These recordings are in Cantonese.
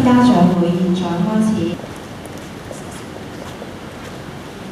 家長會現在開始。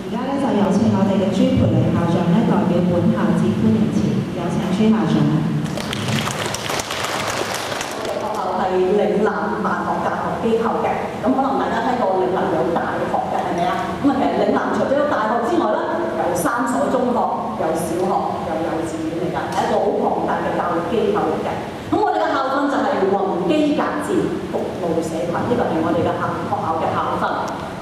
而家咧就有請我哋嘅朱培黎校長咧代表本校致歡迎詞，有請朱校長。我哋學校係嶺南辦學教學機構嘅，咁可能大家聽過嶺南有大學嘅係咪啊？咁啊其實嶺南除咗有大學之外咧，有3所中學，有小學，有幼稚園嚟㗎，係一個好龐大嘅教育機構嚟嘅。咁我哋嘅校訓就係宏基格致，服務社群，呢個係我哋嘅學校嘅校訓。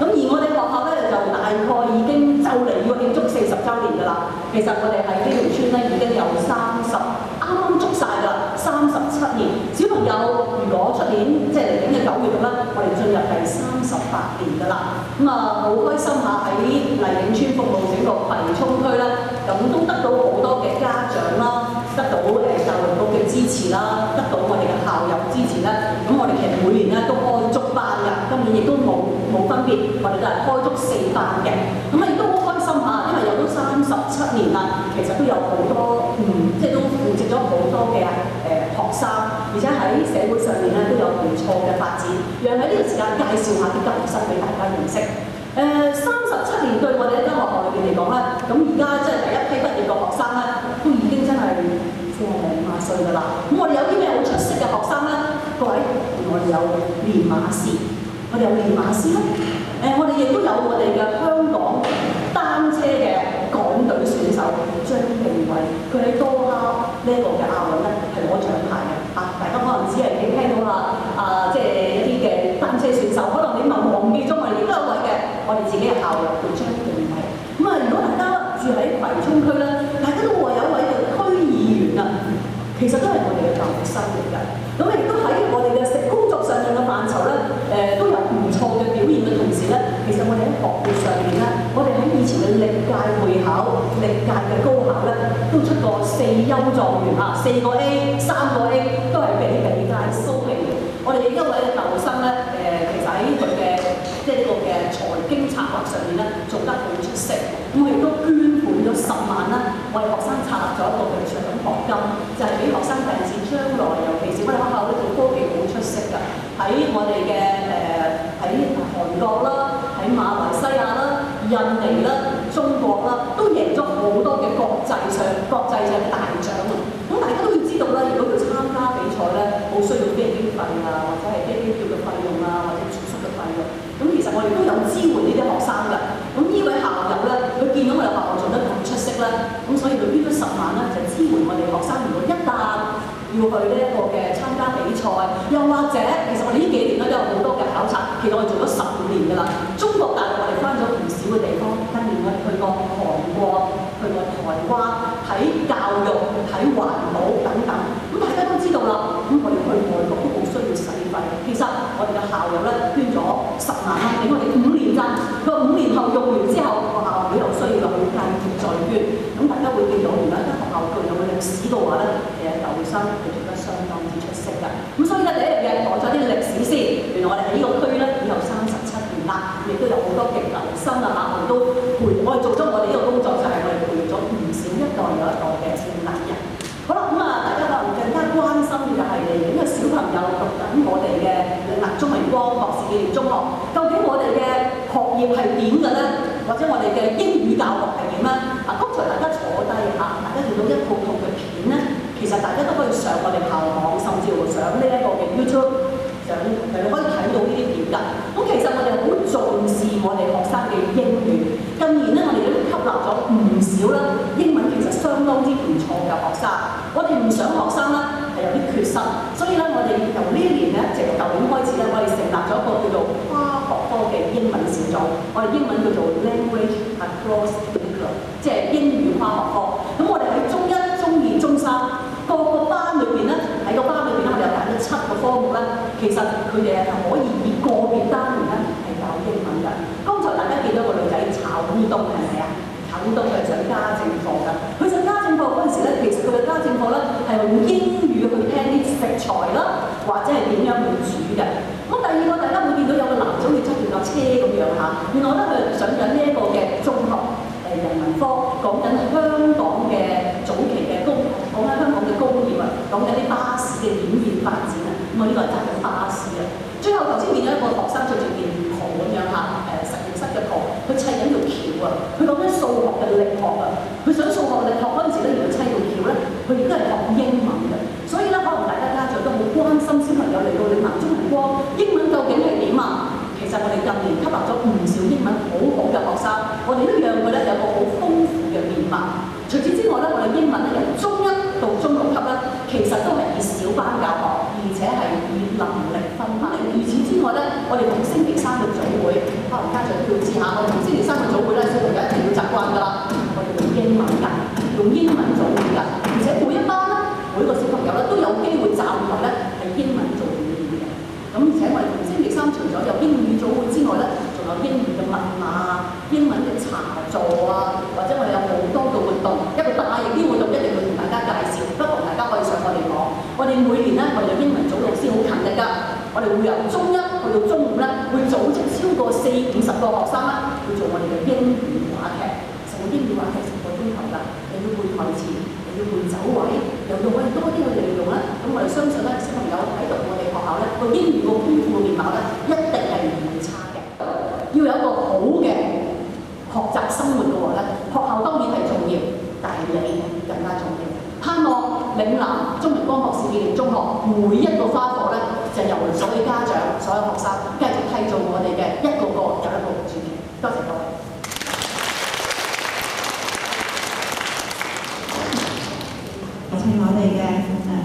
咁而我哋學校咧就大概已經就嚟要慶祝40週年㗎啦。其實我哋喺基隆村咧已經有啱啱捉晒㗎啦，37年。小朋友如果出年即係嚟緊嘅9月咁啦，我哋進入第38年㗎啦。咁啊好開心下喺麗景村服務整個葵涌區啦，咁都得到好多嘅家長啦，得到教育局嘅支持啦，得到我哋嘅校友支持啦。咁我哋其實每年咧都開足班㗎，今年亦都冇分別，我哋都係開足4班嘅。咁啊亦都好開心下，因為有咗37年啦，其實都有好多即係都扶植咗好多嘅學生，而且喺社會上面咧都有唔錯嘅發展。讓喺呢個時間介紹下啲舊生俾大家認識。37年對我哋一間學校裏邊嚟講咧，咁而家即係第一批畢業嘅學生咧，都已經真係40-50歲㗎啦。咁我哋有啲咩好出色嘅學生咧？各位，我哋有練馬師，我哋有練馬師啦。我哋亦都有我哋嘅香港單車嘅港隊選手張定偉，佢喺多哈呢個嘅亞運咧係攞獎牌嘅。大家可能只係聽到即係一啲嘅單車選手，可能你忘記咗我哋亦都有位嘅，我哋自己嘅校友叫張定偉。咁啊，如果大家住喺葵涌區咧，大家都會有一位嘅區議員啊，其實都係我哋嘅舊生嚟㗎。咁亦都喺我哋嘅工作上面嘅範疇咧，都有唔錯嘅表現嘅同時咧，其實我哋喺學業上面咧，我哋喺以前嘅歷屆會考、歷屆嘅高考咧，都出過4優狀元啊，4個 A、3個 A 都係比屆蘇明。我哋亦都有位舊生咧，其實喺佢嘅即係呢個嘅財經策劃上面咧，做得好出色。咁我亦都捐款咗10萬啦，為學生策劃咗一個嘅獎學金，就係俾學生第時將來，尤其是我哋學校咧做科技好出色㗎，喺我哋嘅喺韓國啦，喺馬來西亞啦、印尼啦、中國啦，都贏咗好多嘅國際上嘅大獎啊！咁大家都要知道啦，如果要參加比賽咧，好需要飛機費啊，或者係飛機票嘅費用啊，或者住宿嘅費用。咁其實我哋都有支援呢啲學生㗎。咁呢位校友咧，佢見到我哋學校做得咁出色咧，咁所以佢捐咗10萬咧，就支援我哋學生。如果一旦要去呢一個嘅參加比賽，又或者其實我哋呢幾年咧都有好多嘅考察，其實我哋做咗15年㗎啦。中國大陸我哋翻咗唔少嘅地方，跟住我哋去過韓國、去過台灣，睇教育、睇環保等等。咁大家都知道啦，咁我哋去外國都好需要使費。其實我哋嘅校友咧捐咗10萬蚊俾我哋5年咋，佢話5年後用完之後，學校會有需要就會繼續再捐。咁大家會見到，原來一間學校具有嘅歷史嘅話咧，其實舊生佢做得相當之出色㗎。咁所以咧第一樣嘢講咗啲歷史先，原來我哋喺呢個區咧已經有37年啦，亦都有好多嘅舊生啊嚇，我哋都我哋做咗我哋呢個工作就係我哋培育咗唔少一代又一代嘅青年人。好啦，咁大家可能更加關心嘅就係嚟緊嘅小朋友讀緊我哋嘅嶺南鍾榮光博士紀念中學，究竟我哋嘅學業係點嘅咧？或者我哋嘅英語教學係點咧？剛才大家坐低嚇，大家見到一套套嘅片咧，其實大家都可以上我哋校網，甚至乎上呢一個嘅 YouTube，上可以睇到呢啲片㗎。咁其實我哋好重視我哋學生嘅英語。近年咧，我哋都吸納咗唔少啦，英文其實相當之唔錯嘅學生。我哋唔想學生咧係有啲缺失，所以咧我哋由呢一年咧，直到舊年開始咧，我哋成立咗一個叫做跨學科嘅英文小組。我哋英文叫做 Language Across Curriculum， 即係英語跨學科。咁我哋喺中1、中2、中3各個班裏邊咧，喺個班裏邊咧，我哋有揀咗7個科目咧。其實佢哋係可以以個別單元咧係教英文嘅。剛才大家見到個女仔炒烏冬係咪啊？炒烏冬佢係上家政課㗎。佢上家政課嗰陣時咧，其實佢嘅家政課咧係用英語去聽啲食材啦，或者係點樣去煮嘅。咁第二個大家會見到有個男仔好似揸住架車咁樣嚇，原來咧佢係上緊呢一個嘅中學人文科，講緊香港嘅早期嘅講緊香港嘅工業啊，講緊啲巴士嘅演變發展啊。咁啊呢個係揸緊巴士啊。最後頭先見咗學生着住件袍咁樣嚇，實驗室嘅袍，佢砌緊條橋啊！佢講緊數學嘅力學啊！佢想數學力學嗰陣時咧，原來砌條橋咧，佢亦都係學英文嘅。所以咧，可能大家家長都好關心小朋友嚟到嶺南中文光，英文究竟係點啊？其實我哋近年吸納咗唔少英文好好嘅學生，我哋都讓佢咧有個好豐富嘅面貌。除此之外咧，我哋英文咧由中一到中六級咧，其實都係以小班教學，而且係以能力分派。如此之外咧，我哋同星期三嘅組會，可能家長都要知下，我哋同星期三嘅組會咧，小朋友一定要習慣㗎啦。我哋用英文㗎，用英文組會㗎，而且每一班咧，每個小朋友咧都有機會站台咧係英文做表演嘅。咁而且我哋同星期三除咗有英語組會之外咧，仲有英語嘅密碼啊、英文嘅茶座啊，或者我哋有好多嘅活動，一個大型啲活動一定會同大家介紹，不妨大家可以上我哋網。我哋每年咧，我哋嘅英文組老師好勤力㗎，我哋會由中一去到中五咧，會組織超過40-50個學生啦，去做我哋嘅英語話劇。成個英語話劇成個鐘頭㗎，又要背台詞，又要背走位，又要我哋多啲去利用咧。咁我哋相信咧，小朋友喺讀我哋學校咧，個英語個豐富嘅面貌咧，一定係唔會差嘅。要有一個好嘅學習生活嘅話咧，學校當然係重要，但係你更加重要。盼望嶺南中文光學士紀念中學每一個花火咧，就由所有家長、所有學生繼續締造我哋嘅一個個又一個傳奇。多謝各位。有請我哋嘅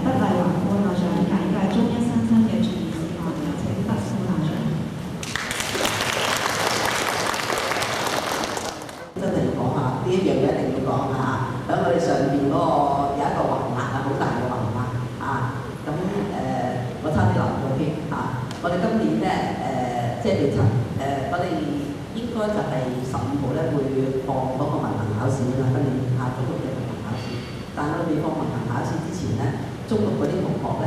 德麗華副校長簡介中一新生嘅注意事項，有請德副校長。真係要講下呢一樣嘢，一定要講下。喺我哋上邊嗰個有一個橫額啊，好大嘅橫額啊。咁我差啲留咗添嚇。我哋今年咧即係我哋應該就係15號咧會放嗰個文憑考試㗎嘛。今年中六嘅文憑考試，但係我哋放文憑考試之前咧，中六嗰啲同學咧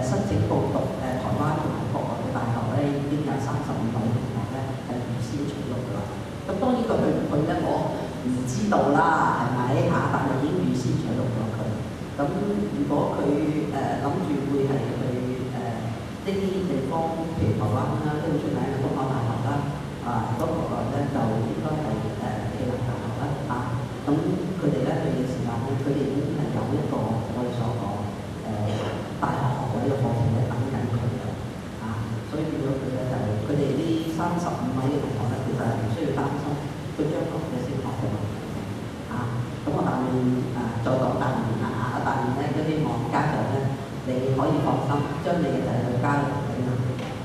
申請報讀台灣同埋國外嘅大學咧，已經有35位同學咧係預先取錄㗎啦。咁當然佢去唔去咧，我唔知道啦，係咪嚇？但係已經預先取錄咗佢。咁如果佢諗住會係去呢啲地方，譬如台灣啦，都好出名嘅東海大學啦，如果國內咧就應該係暨南大學啦嚇。咁佢哋咧去嘅時候咧，佢哋已經係有一個我哋所講大學學位嘅課程咧等緊佢嘅嚇，所以變咗佢咧就佢哋呢35位嘅同學咧，其實係唔需要擔心佢將來嘅升學嘅問題嚇。咁我下面再講大面啊，大面咧都希望家長咧你可以放心，將你嘅仔女交入嶺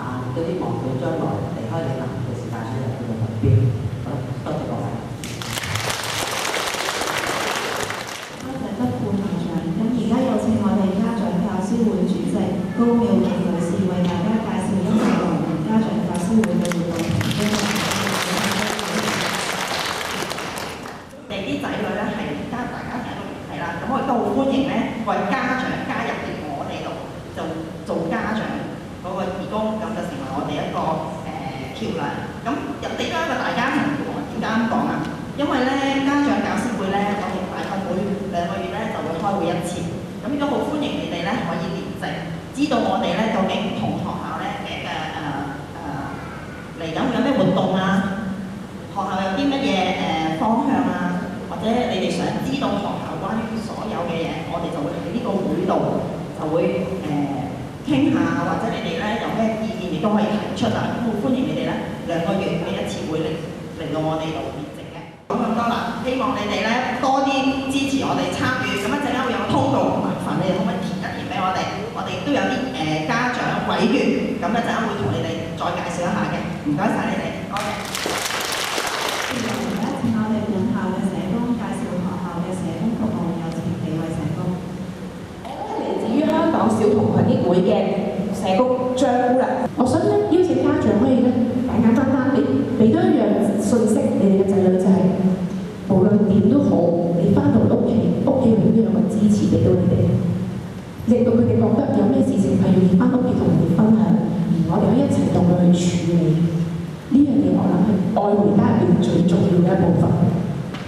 南都希望佢將來離開嶺南嘅時間咧有佢嘅目標。好，多謝各位。多謝德副校長。咁而家有請我哋家長教師會主席高妙玲女士為大家介紹一下來年家長教師會嘅活動。你啲仔女咧係大家睇到係啦，咁我亦都好歡迎咧為家長加入嚟我哋度做家長嗰個義工，咁就成為我哋一個橋梁。咁入地都係一個大家庭嘅喎，點解咁講啊？因為咧家長教師會咧，我哋大概每2個月咧就會開會1次，咁亦都好歡迎你哋咧可以聯繫，知道我哋咧究竟唔同學校咧嘅嚟緊會有咩活動啊，學校有啲乜嘢方向啊，或者你哋想知道學校關於所有嘅嘢，我哋就會喺呢個會度就會傾下，或者你哋咧有咩意見亦都可以提出啊。咁好歡迎你哋咧2個月嘅1次會嚟到我哋度面席嘅。講咁多啦，希望你哋咧多啲支持我哋參與。咁一陣間會有個通告，麻煩你哋可唔可以填一填俾我哋？我哋亦都有啲家長委員，咁一陣間會同你哋再介紹一下嘅。唔該晒你哋，多謝。而家請我哋本校嘅社工介紹學校嘅社工服務，有請幾位社工。嚟自於香港小童群益會嘅社工張姑娘，我想咧邀請家長可以咧簡單俾多一樣信息，你哋嘅仔女就係、無論點都好，你翻到屋企永遠都有個支持俾到你哋，令到佢哋覺得有咩事情係要翻屋企同人哋分享，而我哋可以一齊同佢去處理。呢樣嘢我諗係愛回家入邊最重要嘅一部分。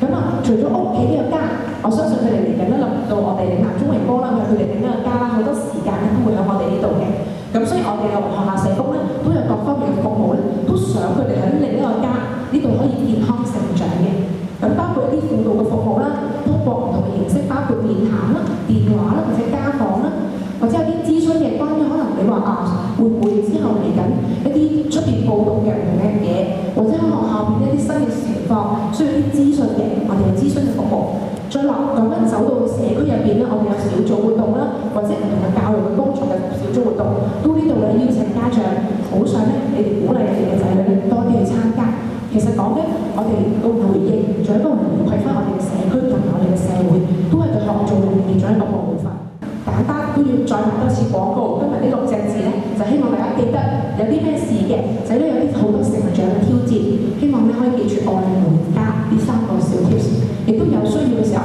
咁除咗屋企呢個家，我相信佢哋嚟緊都諗到我哋嶺南中榮光啦，佢哋另一個家啦，好多時間咧都會喺我哋呢度嘅。咁所以我哋嘅學校社工咧都有各方面嘅服務咧，都想佢哋喺另一個家呢度可以健康成長嘅。咁包括一啲輔導嘅服務啦，通過唔同嘅形式，包括面談啦、電話啦，或者家訪啦，或者有啲諮詢嘅關於可能你話會唔會之後嚟緊一啲出邊報道嘅唔同嘅嘢，或者喺學校邊一啲新嘅情況需要啲諮詢嘅，我哋有諮詢嘅服務。再落咁樣走到社區入邊咧，我哋有小組活動啦，或者唔同嘅教育嘅工作嘅小組活動，都呢度咧邀請家長，好想咧你哋鼓勵你哋嘅仔女咧多啲去參加。其實講咧，我哋個回應，仲有一個回饋翻我哋嘅社區同埋我哋嘅社會，都係對學做其中一個部分。簡單都要再賣多次廣告。今日呢6隻字咧，就希望大家記得有啲咩事嘅，仔女有啲好多成長嘅挑戰，希望你可以記住愛鄰家呢3個小 tips。亦都有需要嘅時候，